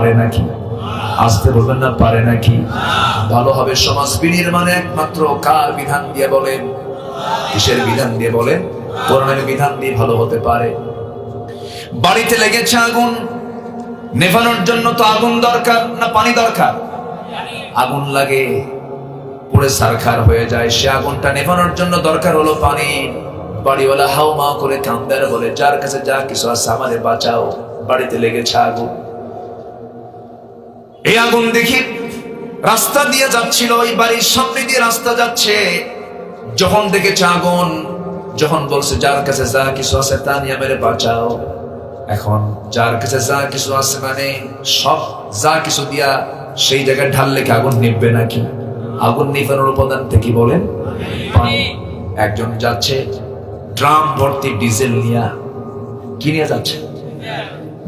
পারে নাকি? আসতে বলবেন না, পারে নাকি? ভালো হবে সমাজ বিনির্মাণে একমাত্র কার বিধান দিয়ে বলেন? কিসের বিধান দিয়ে বলেন? কোরআনের বিধান দিয়ে ভালো হতে পারে। বাড়িতে লেগেছে আগুন, নেভানোর জন্য তো আগুন দরকার না পানি দরকার? আগুন লাগে, পুড়ে ছারখার হয়ে যায়, সে আগুনটা নেভানোর জন্য দরকার হলো পানি। বাড়িওয়ালা হাউমা করে কাঁদে আর বলে, যার কাছে যা কিছু আছে আমারে বাঁচাও, বাড়িতে লেগেছে আগুন। এই আগুন দেখি রাস্তা দিয়ে যাচ্ছিল, ওই বাড়ির সামনে দিয়ে রাস্তা যাচ্ছে, যখন দেখেছে আগুন, যখন বলছে যার কাছে যা কিছু আছে তা নিয়ে মেরে বাঁচাও। এখন যার কাছে যা কিছু আছে মানে সব যা কিছু দিয়া সেই জায়গায় ঢাললে কি আগুন নিভবে নাকি? আগুন নিভানোর উপাদান কি বলেন? পানি। একজন যাচ্ছে ড্রাম ভর্তি ডিজেল নিয়ে, কি নিয়ে যাচ্ছে?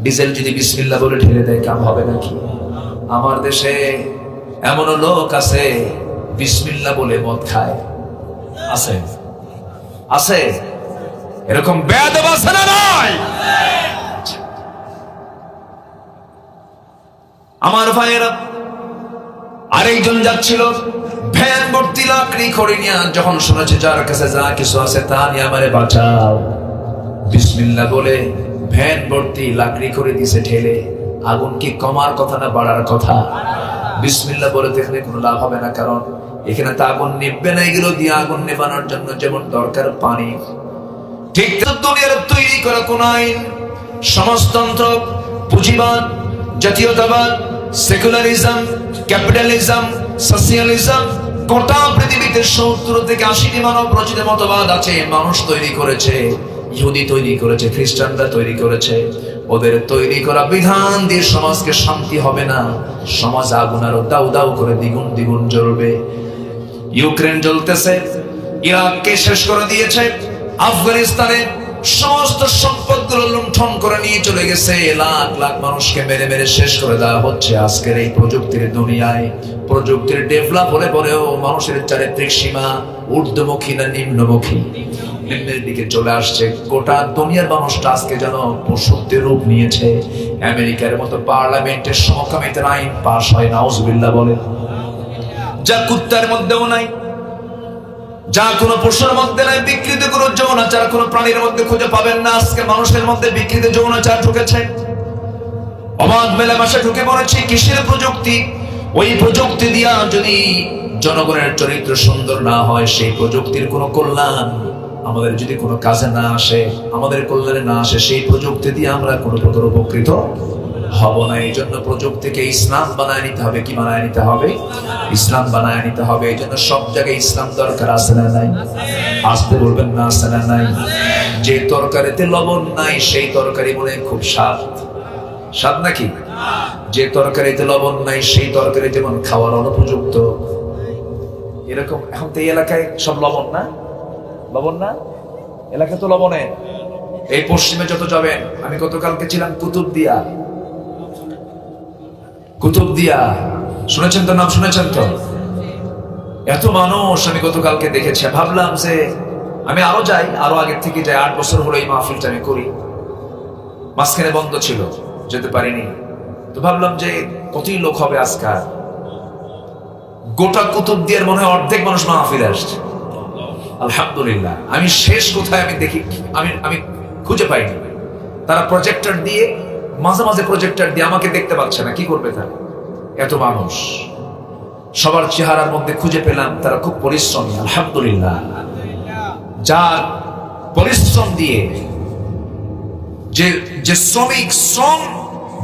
ডিজেল যদি বিসমিল্লাহ বলে ঢেলে দেয় কাম হবে নাকি? আমার দেশে এমনও লোক আছে বিসমিল্লাহ বলে মদ খায়, আছে আছে, এরকম বেয়াদব আছে না নয়? আমার ভাইয়েরা, আরেকজন যাচ্ছিল ভ্যান ভর্তি লাকড়ি খড়ি নিয়ে, যখন শুনেছে যার কাছে যা কিছু আছে তা নিয়ে আমারে বাঁচাও, বিসমিল্লাহ বলে ভ্যান ভর্তি লাকড়ি খড়ি দিছে ঠেলে। আগুন কি কমার কথা না বাড়ার কথা? বিসমিল্লাহ বলে দেখলে কোনো লাভ হবে না, কারণ এখানে তো আগুন নিভবে না। এগুলো দিয়ে আগুন নেভানোর জন্য যেমন দরকার পানি, ঠিক দুনিয়ার তৈরি করা কোন আইন, সমাজতন্ত্র, পুঁজিবাদ, জাতীয়তাবাদ, সেকুলারিজম, ক্যাপিটালিজম, সোশিয়ালিজম, গোটা পৃথিবীতে 70 থেকে 80টি মানব রচিত মতবাদ আছে। মানুষ তৈরি করেছে, ইহুদি তৈরি করেছে, খ্রিস্টানরা তৈরি করেছে। ওদের তৈরি করা বিধান দিয়ে সমাজকে শান্তি হবে না, সমাজ আগুন আরো দাউ দাউ করে দ্বিগুণ দ্বিগুণ জ্বলবে। ইউক্রেন জ্বলতেছে, ইরাককে শেষ করে দিয়েছে, আফগানিস্তানে সমস্ত সম্পদগুলো লুণ্ঠন করে নিয়ে চলে গেছে, লাখ লাখ মানুষকে মেরে মেরে শেষ করে দেওয়া হচ্ছে। আজকের এই প্রযুক্তির দুনিয়ায়, প্রযুক্তির ডেভেলপ হলে পরেও মানুষের চারিত্রিক সীমা ঊর্ধ্বমুখী না নিম্নমুখী? নিম্নের দিকে চলে আসছে। গোটা দুনিয়ার মানুষটা আজকে যেন পশুত্বের রূপ নিয়েছে। আমেরিকার মতো পার্লামেন্টের সমকামিতার আইন পাশ হয়, নাউজুবিল্লাহ বলেন, যা কুত্তার মধ্যেও নাই, যা কোনো পশুর মধ্যে নাই। বিকৃত কোনো যৌনাচার কোনো প্রাণীর মধ্যে খুঁজে পাবেন না। আজকে মানুষের মধ্যে বিকৃত যৌনাচার ঢুকেছে, অবাধ মেলামেশা ঢুকে পড়েছে। কিসের প্রযুক্তি? ওই প্রযুক্তি দিয়া যদি জনগণের চরিত্র সুন্দর না হয়, সেই প্রযুক্তির কোনো কল্যাণ আমাদের যদি কোনো কাজে না আসে, আমাদের কল্যাণে না আসে, সেই প্রযুক্তি দিয়ে আমরা কোনো প্রকার উপকৃত হব না। এই জন্য প্রযুক্তিকে ইসলাম বানায় নিতে হবে। কি বানায় নিতে হবে? ইসলাম বানায় নিতে হবে। এই জন্য সব জায়গায় ইসলাম দরকার, আছে না নাই? আসতে বলবেন না, আছে না নাই? যে তরকারিতে লবণ নাই সেই তরকারি মনে খুব স্বাদ, স্বাদ নাকি? যে তরকারিতে লবণ নাই সেই তরকারি যেমন খাওয়ার অনুপযুক্ত। এরকম এখন তো এই এলাকায় সব লবণ না, লবণ না, এলাকা তো লবণে। এই পশ্চিমে যত যাবেন, আমি গতকালকে ছিলাম কুতুবদিয়া, কুতুবদিয়া শুনেছেন তো, নাম শুনেছেন তো? এত মানুষ আমি গতকালকে দেখেছি। ভাবলাম যে আমি আরো যাই, আরো আগের থেকে যাই। 8 বছর হলো এই মাহফিলটা আমি করি, মাঝখানে বন্ধ ছিল, যেতে পারিনি। তো ভাবলাম যে কতই লোক হবে আজকাল। গোটা কুতুবদিয়ার মনে হয় অর্ধেক মানুষ মাহফিলে আসছে, আলহামদুলিল্লাহ। আমি শেষ কোথায় আমি দেখি, আমি খুঁজে পাইনি। তারা প্রজেক্টর দিয়ে, মাঝে মাঝে প্রজেক্টর দিয়ে আমাকে দেখতে পাচ্ছে না, কি করবে তারা? এত মানুষ, সবার চেহারার মধ্যে খুঁজে পেলাম তারা খুব পরিশ্রমী, আলহামদুলিল্লাহ। যার পরিশ্রম দিয়ে, যে শ্রমিক শ্রম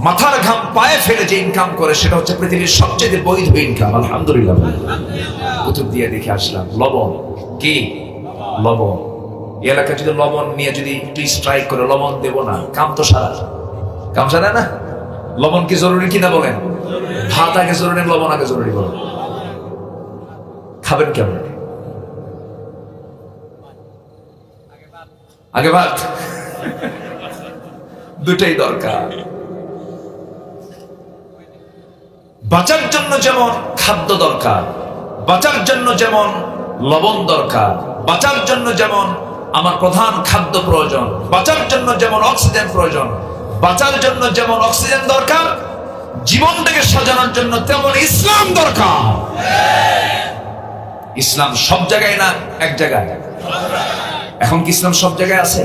মাথার ঘাম পায়ে ফেলে যে ইনকাম করে, সেটা হচ্ছে পৃথিবীর সবচেয়ে বৈধ ইনকাম, আলহামদুলিল্লাহ। কুতুবদিয়া দেখে আসলাম। লবণ কি? লবণ। এলাকা যদি লবণ নিয়ে যদি একটু স্ট্রাইক করে, লবণ দেব না, কাম তো সারা, কাম সারা না। লবণ কি জরুরি কিনা বলেন? ভাত আগে জরুরি, লবণ আগে জরুরি? বলেন, খাবেন কেমন? আগে ভাত, দুটাই দরকার। বাঁচার জন্য যেমন খাদ্য দরকার, বাঁচার জন্য যেমন লবণ দরকার, বাঁচার জন্য যেমন আমার প্রধান খাদ্য প্রয়োজন, বাঁচার জন্য যেমন অক্সিজেন প্রয়োজন, বাঁচার জন্য যেমন অক্সিজেন দরকার, জীবনটাকে সাজানোর জন্য তেমন ইসলাম দরকার। ইসলাম সব জায়গায় না, এক জায়গায়। এখন কি ইসলাম সব জায়গায় আছে?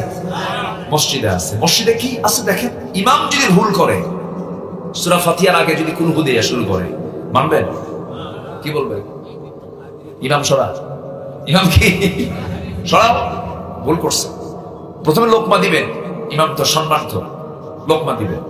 মসজিদে আছে। মসজিদে কি আছে দেখেন, ইমাম যদি ভুল করে, সূরা ফাতিহার আগে যদি কুল হু দিয়ে শুরু করে, মানবেন? কি বলবেন? ইমাম সরা, ইমাম কি সরাও, ভুল করছে। প্রথমে লোকমা দিবেন, ইমাম তো সম্মান তো, লোকমা দিবেন।